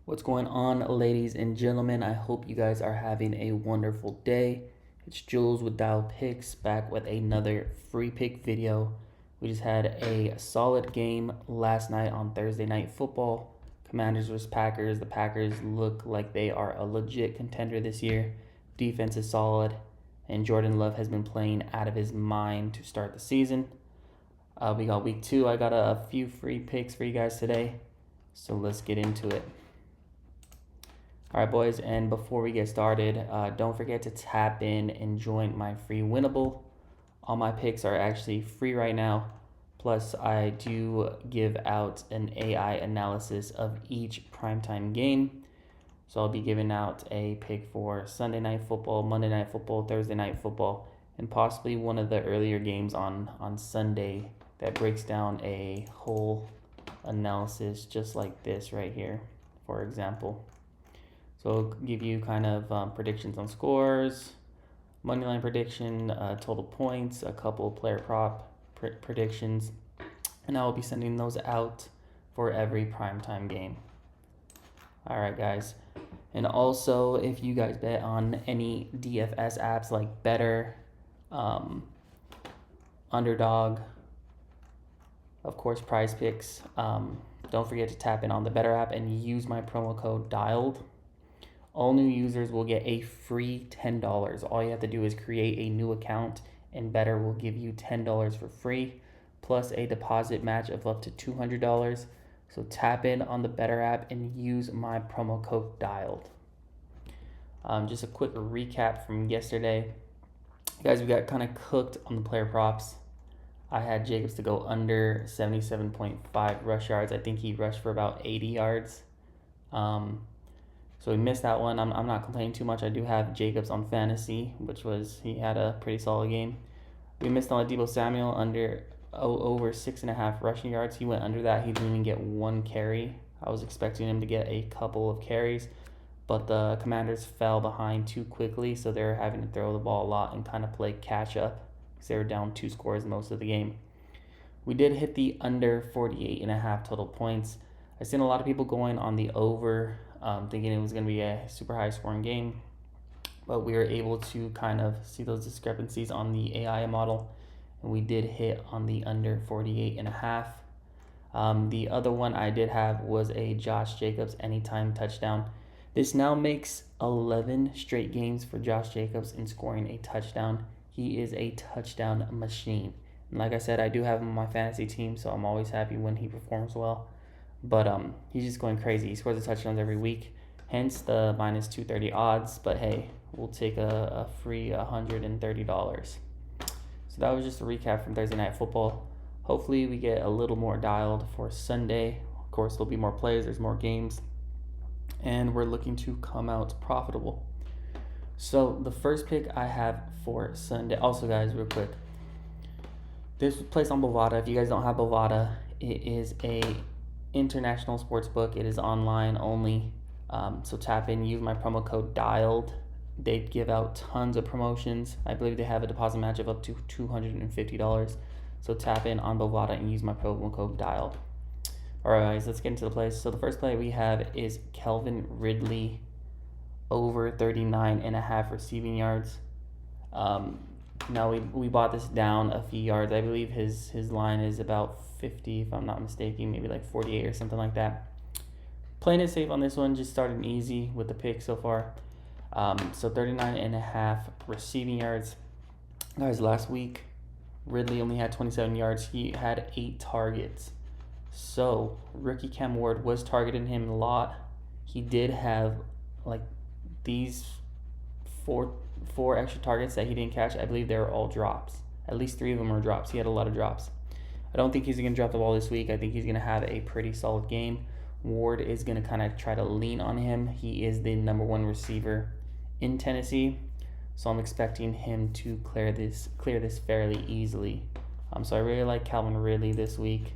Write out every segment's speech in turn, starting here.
What's going on, ladies and gentlemen? I hope you guys are having a wonderful day. It's Jules with Dial Picks back with another free pick video. We just had a solid game last night on Thursday Night Football. Commanders vs. Packers. The Packers look like they are a legit contender this year. Defense is solid, and Jordan Love has been playing out of his mind to start the season. We got week 2. I got a few free picks for you guys today, so let's get into it. All right, boys, and before we get started, don't forget to tap in and join my free winnable. All my picks are actually free right now. Plus, I do give out an AI analysis of each primetime game. So I'll be giving out a pick for Sunday Night Football, Monday Night Football, Thursday Night Football, and possibly one of the earlier games on Sunday that breaks down a whole analysis just like this right here, for example. So I'll give you kind of predictions on scores, moneyline prediction, total points, a couple player prop predictions, and I will be sending those out for every primetime game. All right, guys. And also, if you guys bet on any DFS apps like Better, Underdog, of course, PrizePicks, don't forget to tap in on the Better app and use my promo code DIALED. All new users will get a free $10. All you have to do is create a new account, and Better will give you $10 for free, plus a deposit match of up to $200. So tap in on the Better app and use my promo code DIALED. Just a quick recap from yesterday. Guys, we got kind of cooked on the player props. I had Jacobs to go under 77.5 rush yards. I think he rushed for about 80 yards. So we missed that one. I'm not complaining too much. I do have Jacobs on fantasy, he had a pretty solid game. We missed on Deebo Samuel over 6.5 rushing yards. He went under that. He didn't even get one carry. I was expecting him to get a couple of carries, but the Commanders fell behind too quickly, so they were having to throw the ball a lot and kind of play catch up because they were down 2 scores most of the game. We did hit the under 48.5 total points. I've seen a lot of people going on the over, thinking it was going to be a super high scoring game, but we were able to kind of see those discrepancies on the AI model, and we did hit on the under 48.5. The other one I did have was a Josh Jacobs anytime touchdown. This now makes 11 straight games for Josh Jacobs in scoring a touchdown. He is a touchdown machine. And like I said, I do have him on my fantasy team, so I'm always happy when he performs well. But he's just going crazy. He scores the touchdowns every week, hence the minus 230 odds. But hey, we'll take a free $130. So that was just a recap from Thursday Night Football. Hopefully we get a little more dialed for Sunday. Of course, there'll be more plays, there's more games, and we're looking to come out profitable. So the first pick I have for Sunday, also guys, real quick, this was placed on Bovada. If you guys don't have Bovada, it is a international sports book. It is online only. So tap in, use my promo code DIALED. They give out tons of promotions. I believe they have a deposit match of up to $250. So tap in on Bovada and use my promo code DIALED. All right, guys, let's get into the plays. So the first play we have is Calvin Ridley over 39.5 receiving yards. Now we bought this down a few yards. I believe his line is about 50, if I'm not mistaken, maybe like 48 or something like that. Playing it safe on this one, just starting easy with the pick so far. So 39.5 receiving yards. Guys, last week, Ridley only had 27 yards. He had 8 targets. So rookie Cam Ward was targeting him a lot. He did have like these four extra targets that he didn't catch. I believe they were all drops. At least 3 of them were drops. He had a lot of drops. I don't think he's going to drop the ball this week. I think he's going to have a pretty solid game. Ward is going to kind of try to lean on him. He is the number 1 receiver in Tennessee, so I'm expecting him to clear this fairly easily. So I really like Calvin Ridley this week.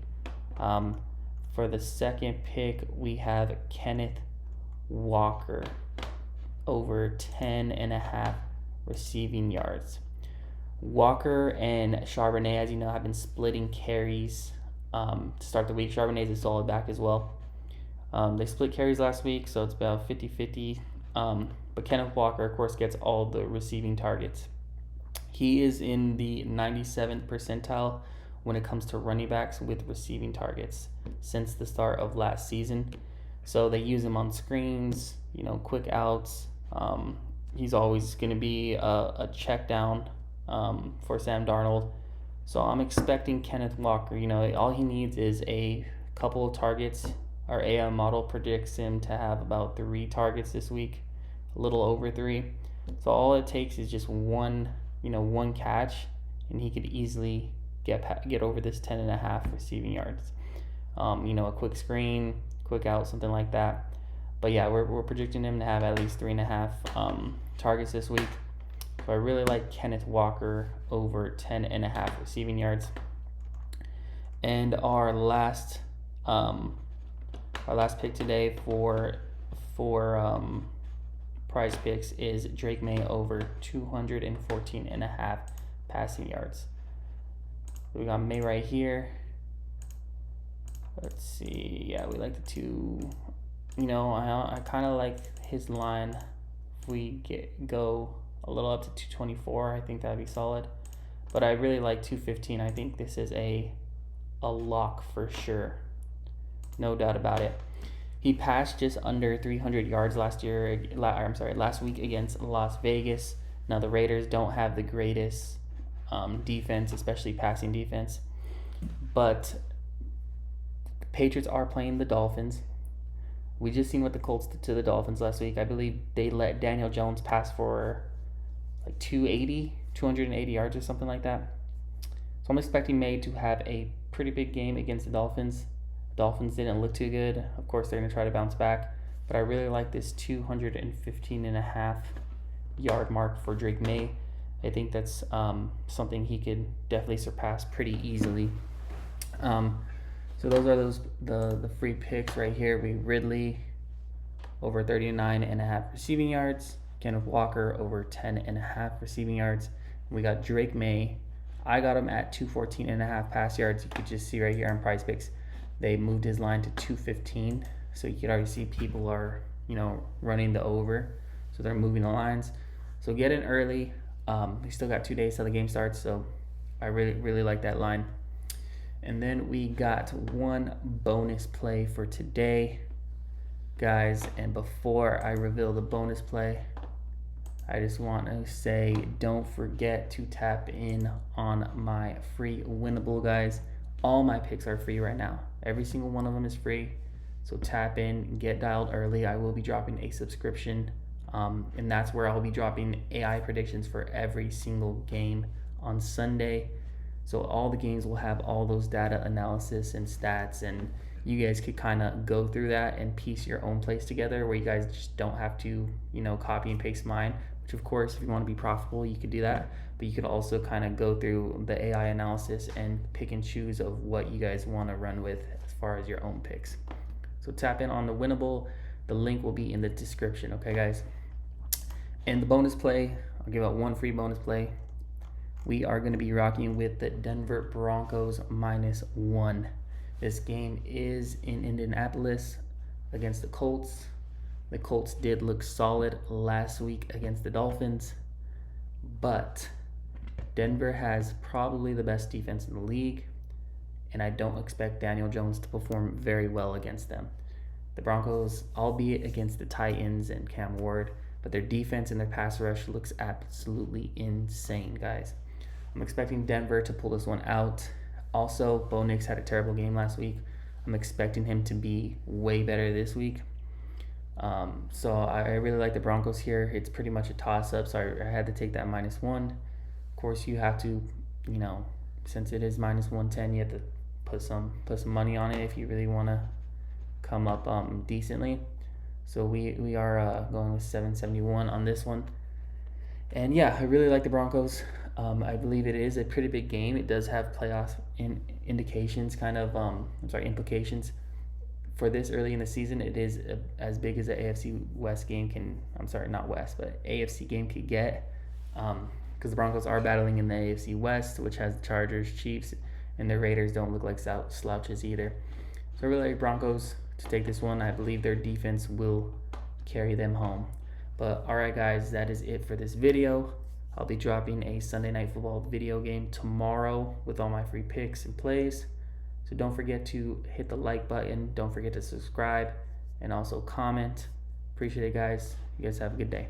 For the second pick, we have Kenneth Walker over 10.5 receiving yards. Walker and Charbonnet, as you know, have been splitting carries to start the week. Charbonnet is a solid back as well. They split carries last week, so it's about 50-50. But Kenneth Walker, of course, gets all the receiving targets. He is in the 97th percentile when it comes to running backs with receiving targets since the start of last season. So they use him on screens, quick outs. He's always going to be a check down for Sam Darnold. So I'm expecting Kenneth Walker. All he needs is a couple of targets. Our AI model predicts him to have about 3 targets this week, a little over 3. So all it takes is just one catch, and he could easily get over this 10.5 receiving yards. A quick screen, quick out, something like that. But yeah, we're projecting him to have at least 3.5 targets this week. So I really like Kenneth Walker over 10.5 receiving yards. And our last pick today for prize picks is Drake May over 214.5 passing yards. We got May right here. Let's see. Yeah, we like the two. I kind of like his line. If we go a little up to 224, I think that'd be solid. But I really like 215. I think this is a lock for sure. No doubt about it. He passed just under 300 yards last week against Las Vegas. Now the Raiders don't have the greatest defense, especially passing defense. But the Patriots are playing the Dolphins. We just seen what the Colts did to the Dolphins last week. I believe they let Daniel Jones pass for like 280 yards or something like that. So I'm expecting May to have a pretty big game against the Dolphins. Dolphins didn't look too good. Of course, they're going to try to bounce back. But I really like this 215.5 yard mark for Drake May. I think that's something he could definitely surpass pretty easily. So those are the free picks right here. Ridley over 39.5 receiving yards. Kenneth Walker over 10.5 receiving yards. We got Drake May. I got him at 214.5 pass yards. You could just see right here on PrizePicks. They moved his line to 215, so you could already see people are, running the over, so they're moving the lines. So get in early. We still got 2 days till the game starts, so I really like that line. And then we got one bonus play for today, guys. And before I reveal the bonus play, I just want to say don't forget to tap in on my free winnable, guys. All my picks are free right now. Every single one of them is free. So tap in, get dialed early. I will be dropping a subscription, and that's where I'll be dropping AI predictions for every single game on Sunday. So all the games will have all those data analysis and stats, and you guys could kind of go through that and piece your own plays together where you guys just don't have to, copy and paste mine, which of course, if you want to be profitable, you could do that. But you could also kind of go through the AI analysis and pick and choose of what you guys want to run with as far as your own picks. So tap in on the winnable. The link will be in the description, okay, guys? And the bonus play, I'll give out one free bonus play. We are going to be rocking with the Denver Broncos -1. This game is in Indianapolis against the Colts. The Colts did look solid last week against the Dolphins, but Denver has probably the best defense in the league, and I don't expect Daniel Jones to perform very well against them. The Broncos, albeit against the Titans and Cam Ward, but their defense and their pass rush looks absolutely insane, guys. I'm expecting Denver to pull this one out. Also, Bo Nix had a terrible game last week. I'm expecting him to be way better this week. So I really like the Broncos here. It's pretty much a toss-up, so I had to take that -1. Of course, you have to, since it is -110, you have to put some money on it if you really want to come up decently. So we are going with 771 on this one. And yeah, I really like the Broncos. I believe it is a pretty big game. It does have playoff implications. For this early in the season. It is as big as the AFC West game AFC game could get. Because the Broncos are battling in the AFC West, which has the Chargers, Chiefs, and the Raiders don't look like slouches either. So I really like Broncos to take this one. I believe their defense will carry them home. But all right, guys, that is it for this video. I'll be dropping a Sunday Night Football video game tomorrow with all my free picks and plays. So don't forget to hit the like button. Don't forget to subscribe and also comment. Appreciate it, guys. You guys have a good day.